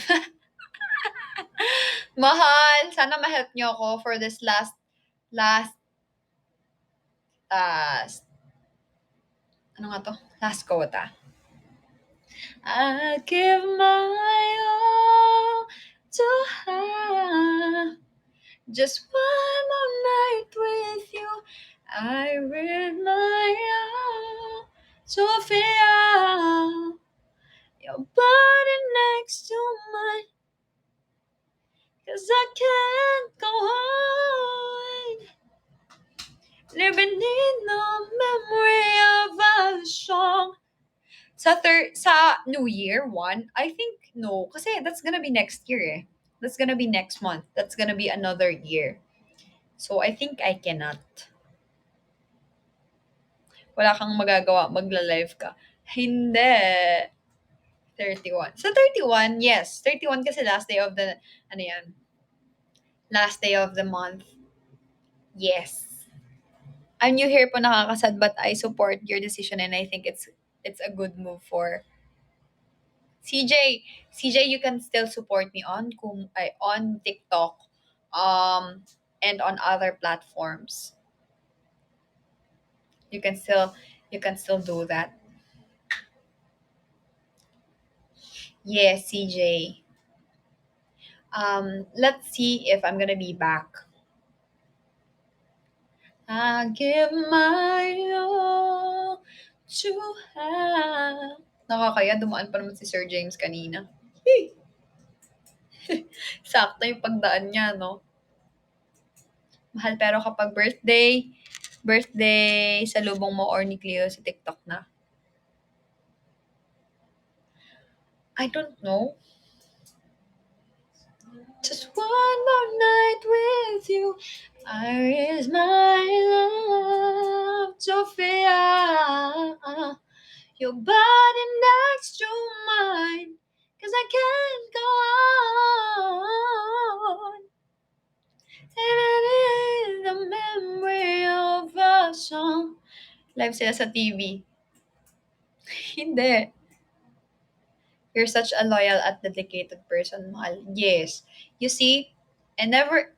[SPEAKER 1] Mahal, sana ma-help niyo ako for this last, ano nga to? Last quota. I give my all to her. Just one more night with you. I read my all to feel your body next to mine. 'Cause I can't go on living in the memory of a song. Sa New Year 1, I think no. Kasi that's gonna be next year eh. That's gonna be next month. That's gonna be another year. So I think I cannot. Wala kang magagawa. Magla-live ka. Hindi. 31. Sa 31, yes. 31 kasi last day of the, ano yan? Last day of the month. Yes. I'm new here po, nakakasad, but I support your decision and I think it's a good move for CJ. CJ, you can still support me on TikTok and on other platforms. You can still do that. Yes, CJ. Let's see if I'm gonna be back. I give my all to have. Nakakaya, dumaan pa naman si Sir James kanina. Hey! Sakto yung pagdaan niya, no? Mahal, pero kapag birthday, salubong mo or ni Cleo sa TikTok na. I don't know. Just one more night with you. I is my love, Sophia. Your body next to mine, 'cause I can't go on. And it is the memory of a song. Live sila sa TV. Hindi. You're such a loyal at dedicated person, mahal. Yes. You see, I never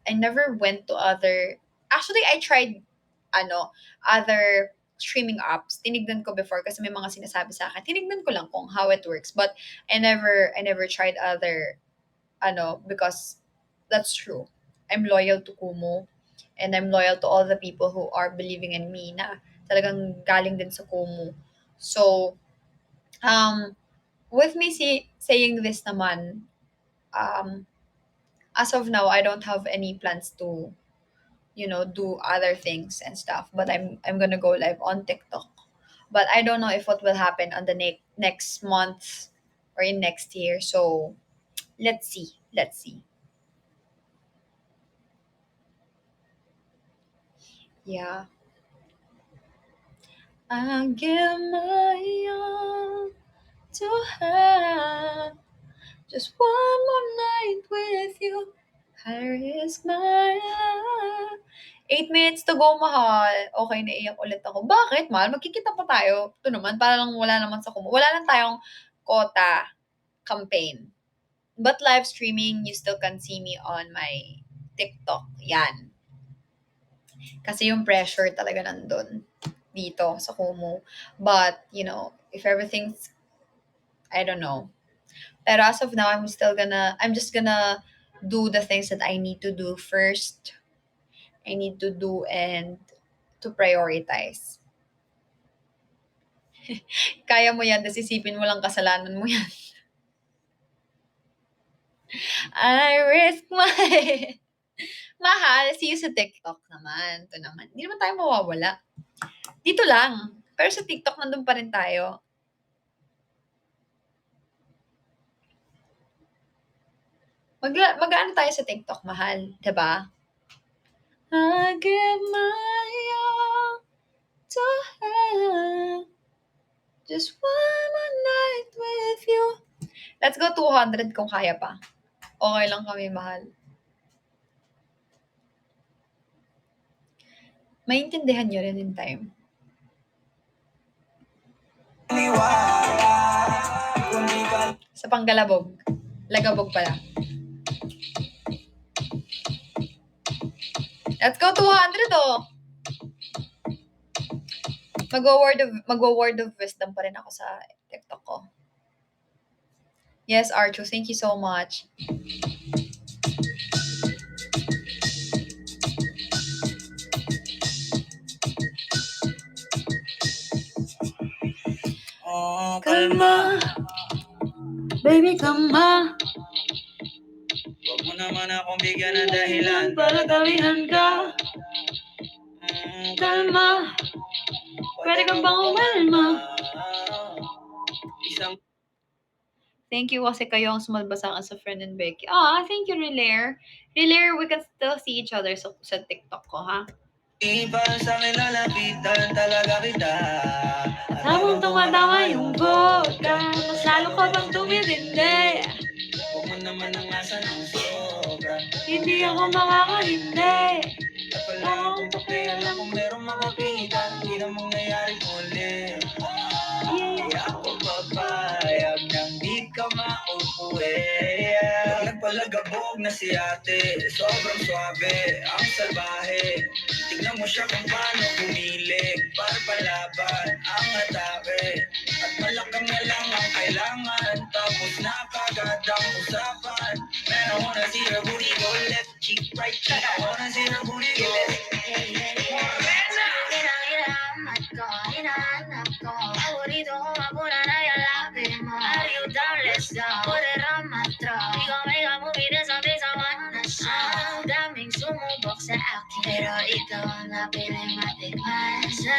[SPEAKER 1] went to other. Actually, I tried other streaming apps. Tinignan ko before kasi may mga sinasabi sa akin. Tinignan ko lang kung how it works, but I never tried other because that's true. I'm loyal to Kumu, and I'm loyal to all the people who are believing in me na talagang galing din sa Kumu. So, with me saying this naman, as of now, I don't have any plans to, do other things and stuff. But I'm gonna go live on TikTok. But I don't know if what will happen on the next month or in next year. So let's see. Let's see. Yeah. I give my all to have just one more night with you. I risk my life. 8 minutes to go, mahal. Okay, naiyak ulit ako. Bakit, mahal? Magkikita pa tayo. Ito naman, parang wala naman sa Kumu. Wala lang tayong quota campaign. But live streaming, you still can see me on my TikTok. Yan. Kasi yung pressure talaga nandun dito sa Kumu. But, if everything's, I don't know. Pero as of now, I'm just gonna do the things that I need to do first. I need to do and to prioritize. Kaya mo yan, tas isipin mo lang kasalanan mo yan. I risk my... Mahal, see you sa TikTok naman. Ito naman. Hindi naman tayo mawawala. Dito lang. Pero sa TikTok, nandun pa rin tayo. Mag-ano tayo sa TikTok, mahal. Diba? I give my all to have just one more night with you. Let's go 200 kung kaya pa. Okay lang kami, mahal. Maintindihan nyo rin in time. Sa Panggalabog. Lagabog pala. Let's go 200 oh. Magwo-word of wisdom pa rin ako sa TikTok ko. Yes, Archo, thank you so much.
[SPEAKER 3] Oh,
[SPEAKER 1] Kalma, baby, kalma.
[SPEAKER 3] Huwag mo naman akong bigyan ng dahilan
[SPEAKER 1] Para gawihan ka. Kalma, pwede kang bang umalma?
[SPEAKER 3] Isang
[SPEAKER 1] Thank you kasi kayo ang sumalbasa sa friend and Becky. Thank you, Relair. Relair, we can still see each other sa TikTok ko, ha?
[SPEAKER 3] para sa akin lalapitan talaga kita.
[SPEAKER 1] Habang tumatama yung vodka, mas lalo ka bang tumitindi.
[SPEAKER 3] Huwag mo naman ang asa ng sobra.
[SPEAKER 1] Hindi ako makakahindi.
[SPEAKER 3] At wala akong pakialam kung merong makakita. Hindi na mangyayari ulit. Hindi ako papayag nang di ka maupuwi. Pag Napalagabog na si ate, sobrang swabe, ang salbahe. Tignan mo siya kung paano pumilig, para palaban ang atake. At malakang na lang ang kailangan, tapos na kagad ang usapan. Man, I wanna see her booty go left cheek, right cheek. I wanna see her booty go left.
[SPEAKER 2] Hinahanap ko, hinahanap ko. Paborito ko mapuna na yung labi mo. Are you down? Let's go. Put it on my throat. Di ko may kamumili sa pisawan na siya. Ang daming sumubok sa akin, pero ikaw ang napiling matikman. Sa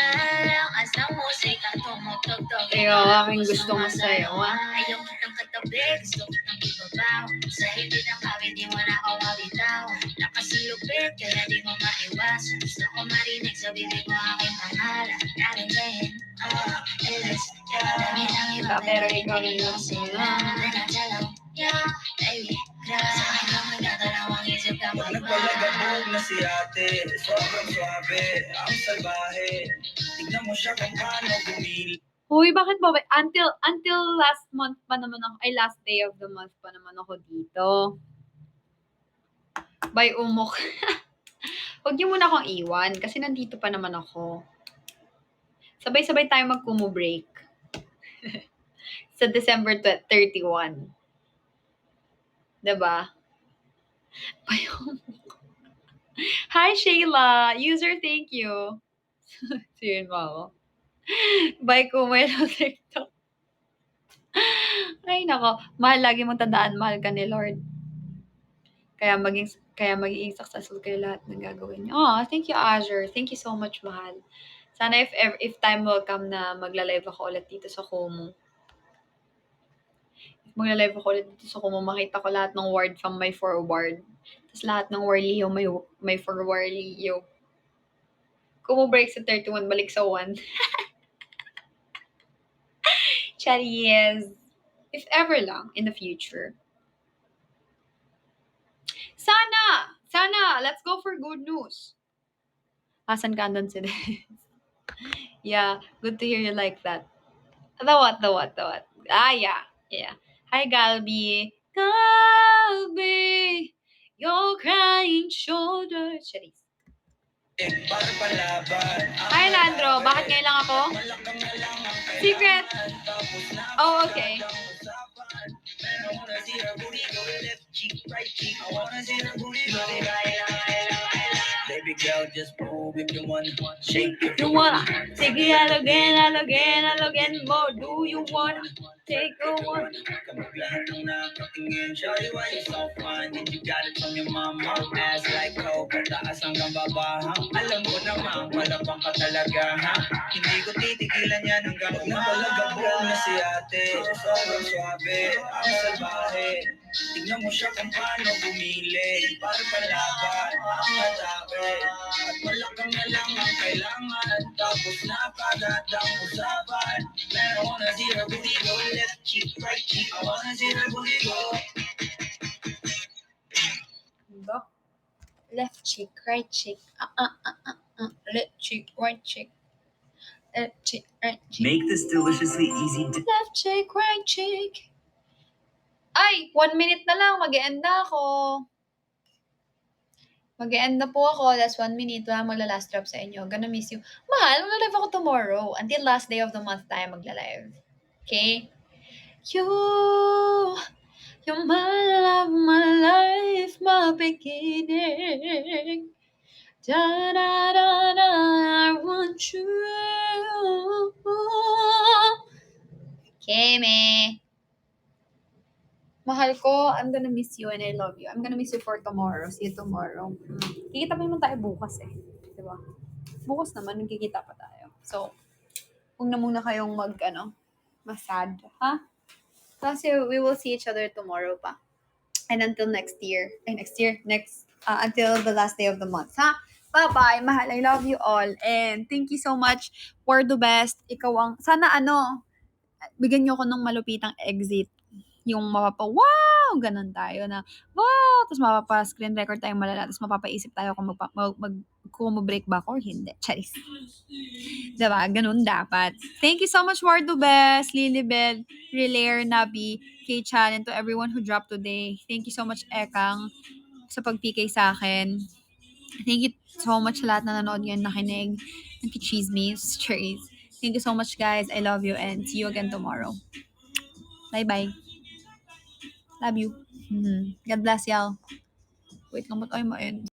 [SPEAKER 2] lakas ng musika, tumutugtog.
[SPEAKER 1] Ikaw, aking gustong masayawan.
[SPEAKER 2] Ayaw kitang katabi, gusto kitang ibabaw. Sa hibit ng kawit, di mo na ako mabitaw. Nakasilupit, kaya di mo maiwasan. Gusto ko marinig sa bibig mo aking pangalan. Karinig, Ellis, dami ng iba, pero ikaw rin ang sila. Nanatalaw, yeah, baby, grabe. Sa akin lang nagdadalawang isip ka
[SPEAKER 3] Pag nagpalagabog na si ate, sobrang swabe, ang salbahe. Tignan mo siya kung paano bumili.
[SPEAKER 1] Uy, bakit ba? Until last month pa naman ako, ay last day of the month pa naman ako dito. By umok. Huwag niyo muna akong iwan kasi nandito pa naman ako. Sabay-sabay tayo mag-kumu break. Sa December 31. Diba? By umok. Hi, Shayla. User, thank you. Sirin mo ako. Bye, Kumelo TikTok. Ay, nako. Mahal, lagi mong tandaan, mahal ka ni Lord. Kaya magiging successful kayo lahat ng gagawin niyo. Oh, thank you, Azure. Thank you so much, mahal. Sana if time will come na magla-live ako ulit dito sa Kumu. If magla-live ako ulit dito sa Kumu, makita ko lahat ng word from my forward. Tapos lahat ng Warlio, may forward Leo. Kumu break sa 31, balik sa 1. Charis. If ever lang, in the future. Sana, let's go for good news. Asan ka andun si Des? Yeah, good to hear you like that. The what? Ah, yeah. Hi, Galbi. Galbi, your crying shoulder. Charis.
[SPEAKER 3] Para palaban ang
[SPEAKER 1] Hi, Landro. Bakit ngayon lang ako?
[SPEAKER 3] malakang na lang ang
[SPEAKER 1] Secret.
[SPEAKER 3] tapos na
[SPEAKER 1] Oh, okay.
[SPEAKER 3] ang usapan. Man, I wanna see her booty go left cheek, right cheek. I wanna see her booty go Baby girl, just move if you want. Shake if
[SPEAKER 1] You wanna take it out again more. Do you wanna take a one?
[SPEAKER 3] Kapag lahat ng nakatingin, shawty, why you so fine? And you got it from your mama. Ass like coke, taas hanggang baba, ha? Alam mo naman, malabang ka talaga, ha? Hindi ko titigilan yan hanggang napalagabog na si ate. Sobrang swabe, ang salbahe. Tignan mo siya kung paano bumili, para palaban ang atake. At malakang na lang ang kailangan, tapos na kagad ang usapan. Man, I wanna see her booty go left cheek, right cheek. I wanna see her booty go.
[SPEAKER 1] Left cheek, right cheek. Left cheek, right cheek. Left cheek, right cheek.
[SPEAKER 3] Make this deliciously easy.
[SPEAKER 1] Left cheek, right cheek. Ay, 1 minute na lang. Mag-e-end na ako. Mag-e-end na po ako. Last 1 minute. Wala magla-last drop sa inyo. Gonna miss you. Mahal, magla-live ako tomorrow. Until last day of the month tayo magla-live. Okay? You're my love, my life, my beginning. Da-da-da-da, I want you. Keme. Mahal ko, I'm gonna miss you and I love you. I'm gonna miss you for tomorrow. See you tomorrow. Kikita pa naman tayo bukas eh. Diba? Bukas naman, nagkikita pa tayo. So, huwag na muna kayong masad. Ha? Kasi we will see each other tomorrow pa. And until next year. Until the last day of the month. Ha? Bye-bye, mahal. I love you all. And thank you so much for the best. Ikaw ang, sana bigyan niyo ako ng malupitang exit. Yung wow! wow, ganun tayo na, wow, tapos mapapa-screen record tayong malala, tapos mapapaisip tayo kung kung break ba ako or hindi. Charis. Diba? Ganun dapat. Thank you so much, Wardo Best, Lilibel, Relair, Nabi, K-Chan, and to everyone who dropped today. Thank you so much, Ekang, sa pag-PK sa akin. Thank you so much sa lahat na nanood ngayon, nakinig, nagki-chismis, cherries. Thank you so much, guys. I love you and see you again tomorrow. Bye-bye. Love you. God bless y'all. Wait lang, ba't ay ma-end?